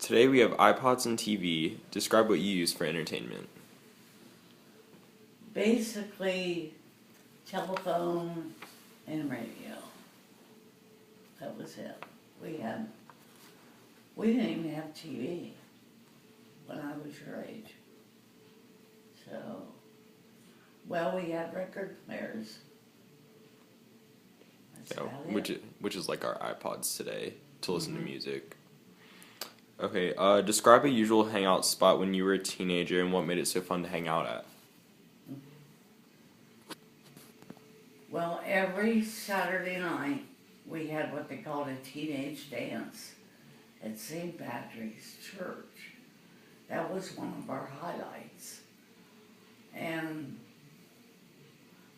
Today we have iPods and TV. Describe what you use for entertainment. Basically, telephone and radio. That was it. We didn't even have TV when I was your age. So, well, we had record players. That's Yeah, about it. which is like our iPods today to listen to Mhm. music. Okay, describe a usual hangout spot when you were a teenager and what made it so fun to hang out at. Well, every Saturday night, we had what they called a teenage dance at St. Patrick's Church. That was one of our highlights. And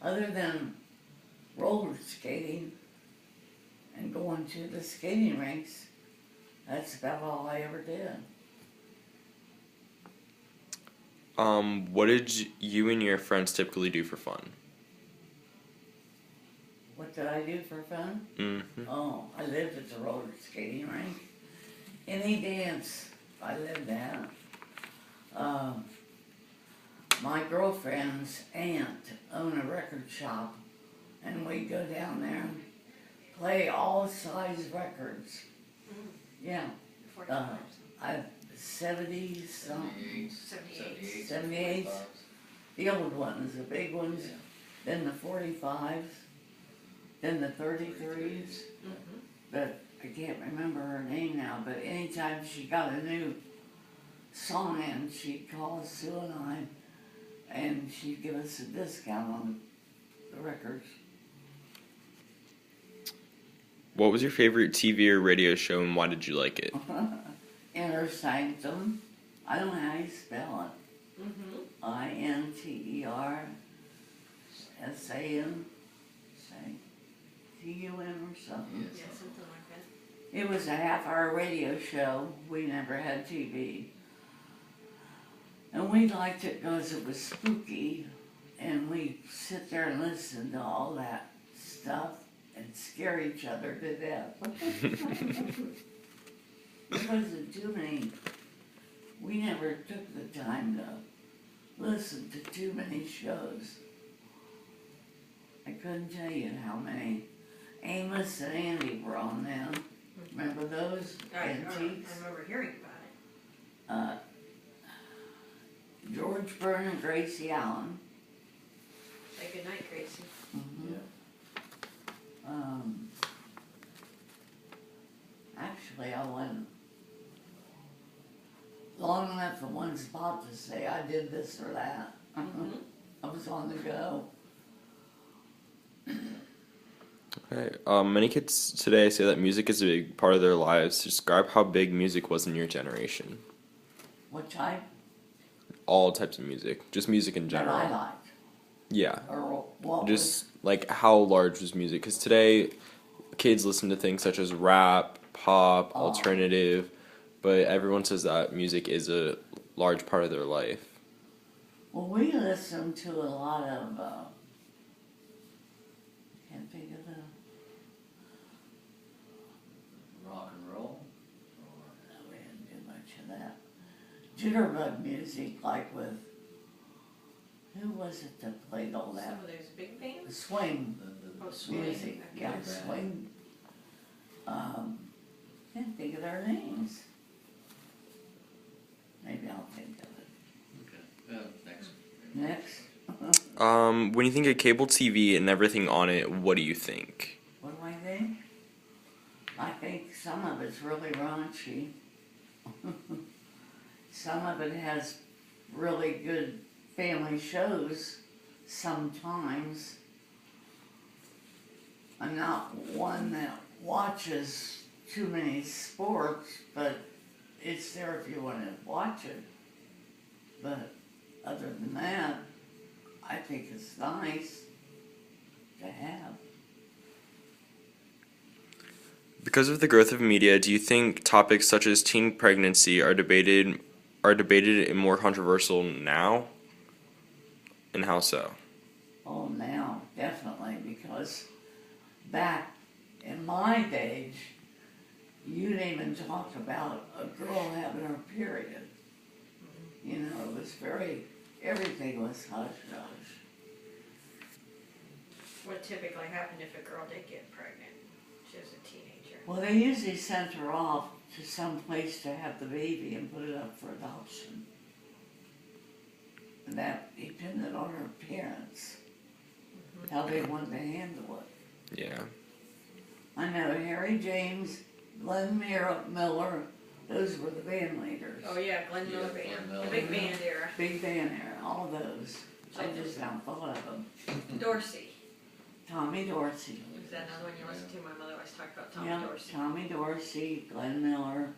other than roller skating and going to the skating rinks, that's about all I ever did. What did you and your friends typically do for fun? What did I do for fun? Mm-hmm. Oh, I lived at the roller skating rink. Any dance I lived at. My girlfriend's aunt owned a record shop, and we'd go down there and play all size records. Yeah. 70s, 78s. The old ones, the big ones, then the 45s, then the 33s. But I can't remember her name now, but anytime she got a new song in, she'd call Sue and I, and she'd give us a discount on the records. What was your favorite TV or radio show and why did you like it? Inner Sanctum. I don't know how you spell it. INTERSAN. TUN or something. Yeah, something like that. It was a half-hour radio show. We never had TV. And we liked it because it was spooky, and we'd sit there and listen to all that stuff and scare each other to death. Because of too many, we never took the time to listen to too many shows. I couldn't tell you how many. Amos and Andy were on then. Remember those? I Antiques? remember hearing about it. George Byrne and Gracie Allen. Say goodnight, Gracie. Actually, I wasn't long enough in one spot to say I did this or that. I was on the go. Okay. Many kids today say that music is a big part of their lives. Describe how big music was in your generation. What type? All types of music. Just music in That general. I liked. Yeah. Or what Just like how large was music? Because today kids listen to things such as rap, pop, alternative, but everyone says that music is a large part of their life. Well, we listened to a lot of, can't think of the, Rock and roll? no, we didn't do much of that. Jitterbug music, like with, who was it that played all that? Some of those big bands? Swing Oh, swing. music, Okay. yeah, swing. Can't think of their names. Maybe I'll think of Okay, next. it. Next. When you think of cable TV and everything on it, what do you think? What do I think? I think some of it's really raunchy. Some of it has really good family shows sometimes. I'm not one that watches too many sports, but it's there if you want to watch it. But other than that, I think it's nice to have. Because of the growth of media, do you think topics such as teen pregnancy are debated and more controversial now? And how so? Oh, now, definitely, because back in my age, you didn't even talk about a girl having her period. You know, it was everything was hush hush. What typically happened if a girl did get pregnant? She was a teenager. Well, they usually sent her off to some place to have the baby and put it up for adoption. And that depended on her parents, how they wanted to handle it. Yeah. I know Harry James, Glenn Miller, those were the band leaders. Oh yeah, Glenn Miller Yeah, Band, Glenn Miller. the big band era. Big band era, all of those. I just now thought of them. Dorsey. Tommy Dorsey. Was that another one you listened to? My mother always talked about Tommy Yeah, Dorsey. Tommy Dorsey, Glenn Miller.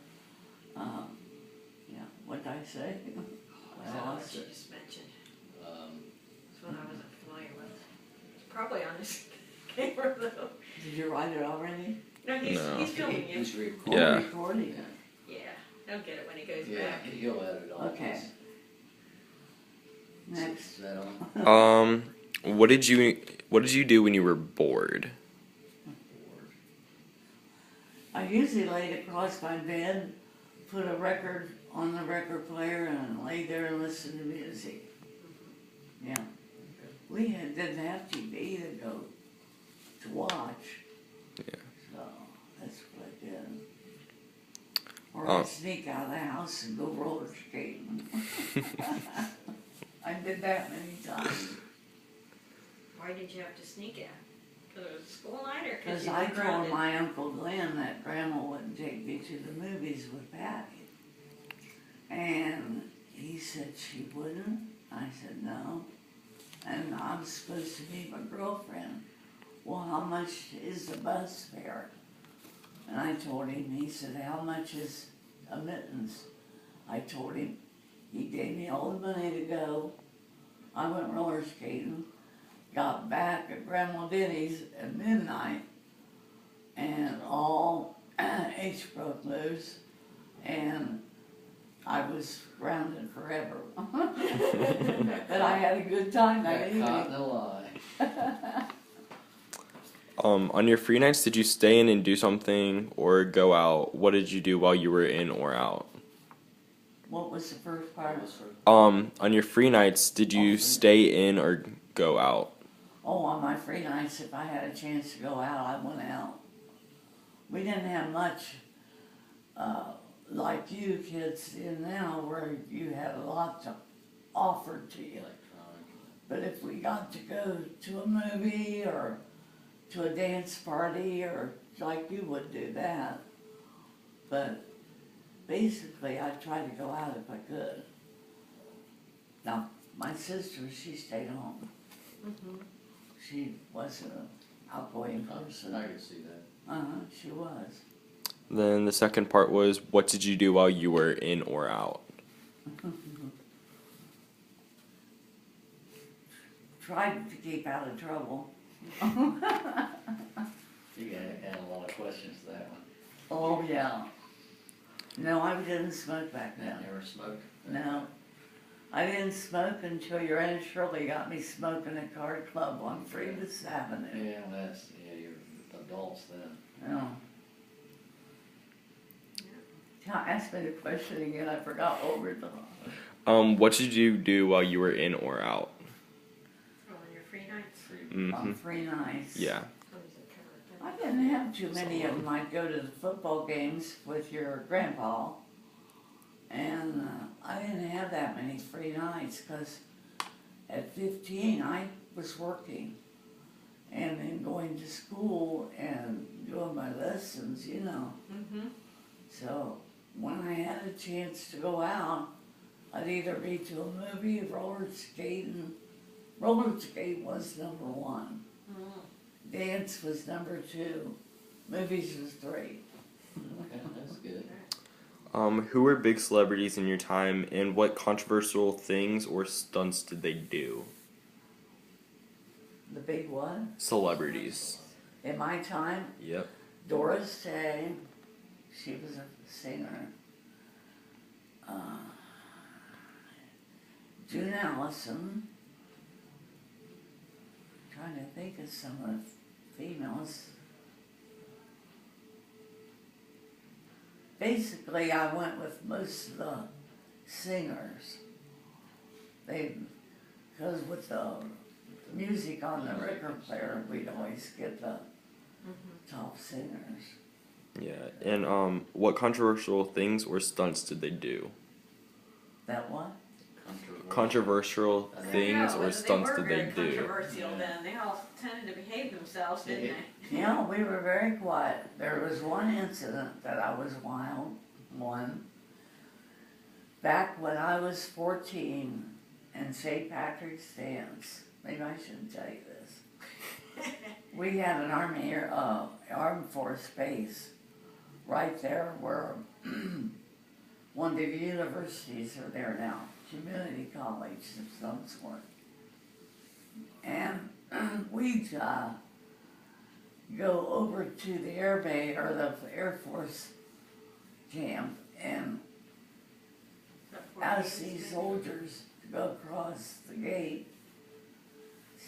Yeah, what did I say? Was that one that you just mentioned? That's one I wasn't familiar with. It's probably on his camera though. Did you write it already? No, No. he's filming you. He's recording. Yeah. Recording it. Yeah, he'll get it when he goes Yeah, back. he'll edit all Okay. this. Next. Is that on? What did you do when you were bored? I usually laid across my bed, put a record on the record player, and lay there and listen to music. Yeah. We didn't have TV to go to watch. Yeah. So that's what I did. Or I'd sneak out of the house and go roller skating. I did that many times. Why did you have to sneak out? Because it was school night or Because because you I were told grounded? my Uncle Glenn that Grandma wouldn't take me to the movies with Patty. And he said she wouldn't. I said no. And I'm supposed to be my girlfriend. Well, how much is the bus fare? And I told him, he said, how much is admittance? I told him, he gave me all the money to go. I went roller skating, got back at Grandma Denny's at midnight, and all H broke loose, and I was grounded forever. But I had a good time that Got caught in evening. a lie. On your free nights, did you stay in and do something or go out? What did you do while you were in or out? What was the first part? On your free nights, did you stay in or go out? Oh, on my free nights, if I had a chance to go out, I went out. We didn't have much like you kids do now, where you had a lot to offer to you. Electronic. But if we got to go to a movie or to a dance party, or like you would do that. But basically, I tried to go out if I could. Now, my sister, she stayed home. She wasn't an outgoing person. I could see that. She was. Then the second part was, what did you do while you were in or out? Tried to keep out of trouble. You had a lot of questions to that one. Oh, yeah. No, I didn't smoke back I then. never smoked. No. I didn't smoke until your Aunt Shirley got me smoking at Card Club on Freebus Avenue. Yeah, you're adults then. No. Ask me the question again, I forgot what we were talking about. What did you do while you were in or out? Oh, on your free nights? On Mm-hmm. free nights. Yeah. What is it covered? I didn't have too many of them. I'd go to the football games with your grandpa, and I didn't have that many free nights because at 15 I was working and then going to school and doing my lessons, you know. So when I had a chance to go out, I'd either be to a movie, roller skating. Roller skate was number one. Dance was number two. Movies was three. Okay, that's good. Who were big celebrities in your time, and what controversial things or stunts did they do? The big one. Celebrities. In my time, Yep. Doris Day, she was a singer. June Allison. Trying to think of some of the females. basically I went with most of the singers. Because with the music on the record player, we'd always get the top singers. Yeah, and what controversial things or stunts did they do? That what? Controversial things There you or go. stunts They did were they very do? controversial then. They all tended to behave themselves, didn't they? Yeah, we were very quiet. There was one incident that I was wild, one. Back when I was 14 in St. Patrick's Dance, maybe I shouldn't tell you this. We had an Armed Force base right there where one of the universities are there now, community college of some sort. And we'd go over to the air bay or the Air Force camp and ask these soldiers to go across the gate,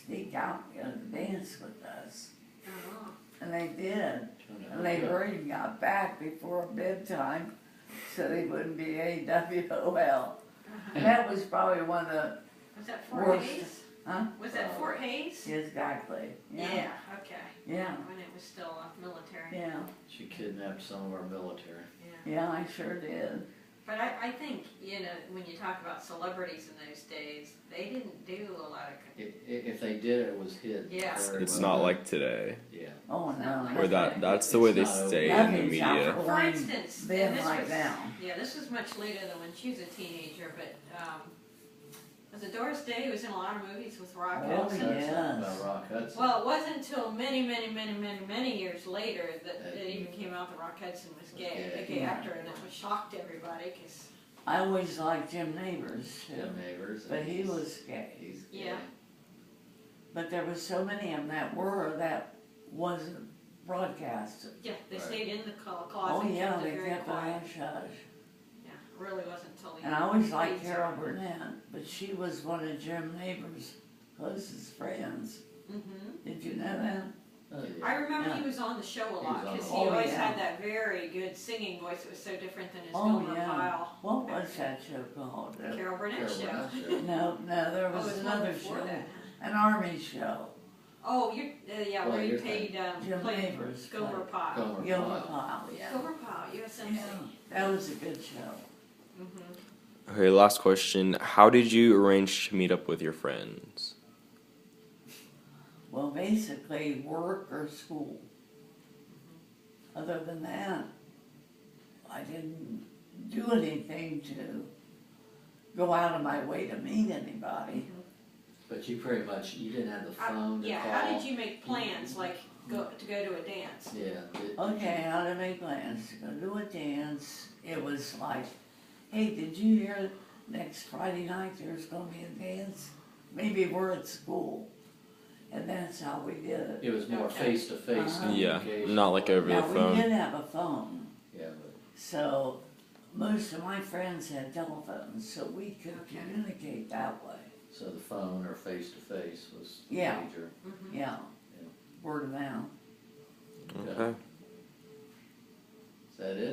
sneak out and dance with us. Oh. And they did. And they hurried and got back before bedtime so they wouldn't be AWOL. And that was probably one of the Was that Fort worst. Hayes? Huh? Was that Fort Hayes? Exactly. Yeah, okay. Yeah. When it was still military. Yeah. She kidnapped some of our military. Yeah. Yeah, I sure did. But I think, when you talk about celebrities in those days, they didn't do a lot of. If they did, it was hidden. Yeah. very It's well. not like today, Yeah. Oh, no. where that's the way they It's not stay in the Nothing's media. out For instance, then and this like was, now. yeah, this was much later than when she was a teenager, but, was it Doris Day who was in a lot of movies with Rock Oh, Hudson? yeah. Yes. About Rock Hudson. Well, it wasn't until many years later that it even came out that Rock Hudson was gay, a gay Yeah. actor, and it was shocked everybody, because, I always liked Jim Neighbors too. Jim Neighbors. But he was gay. He's gay. Yeah. But there was so many of them that wasn't broadcasted. yeah, they Right. stayed in the closet, Oh, yeah, kept they it very kept the quiet. hush hush. Yeah, it really wasn't until the. And I always liked AIDS Carol era. Burnett, but she was one of Jim Neighbors' closest friends. Mhm. Did you know that? Oh, yeah. I remember Yeah. he was on the show a lot, was on because the- he Oh, always yeah. had that very good singing voice. It was so different than his Oh, Gomer yeah. Pyle. What was that show called? Carol Burnett Carol show. Burnett show. No, there Oh, was it was one another before show, that. an army show. Oh, yeah, Well, where you you're paid, Jim played Neighbors. Gomer Pyle. Gomer Gilmer Pyle. Pyle, yeah. Gomer Pyle, USMC. Yeah, that was a good show. Mhm. Okay, last question. How did you arrange to meet up with your friends? Well, basically, work or school. Other than that, I didn't do anything to go out of my way to meet anybody. But you pretty much, you didn't have the phone to Yeah, call. how did you make plans, like, to go to a dance? Yeah. Okay, how to make plans to go to a dance. It was like, hey, did you hear next Friday night there's gonna be a dance? Maybe we're at school. And that's how we did it. It was more Okay. face-to-face Yeah, communication. not like over the Now, we phone. did have a phone, Yeah, but so most of my friends had telephones, so we could Okay. communicate that way. so the phone or face-to-face was Yeah. major. Mhm. Yeah, Yeah. word of mouth. Okay. Is that it?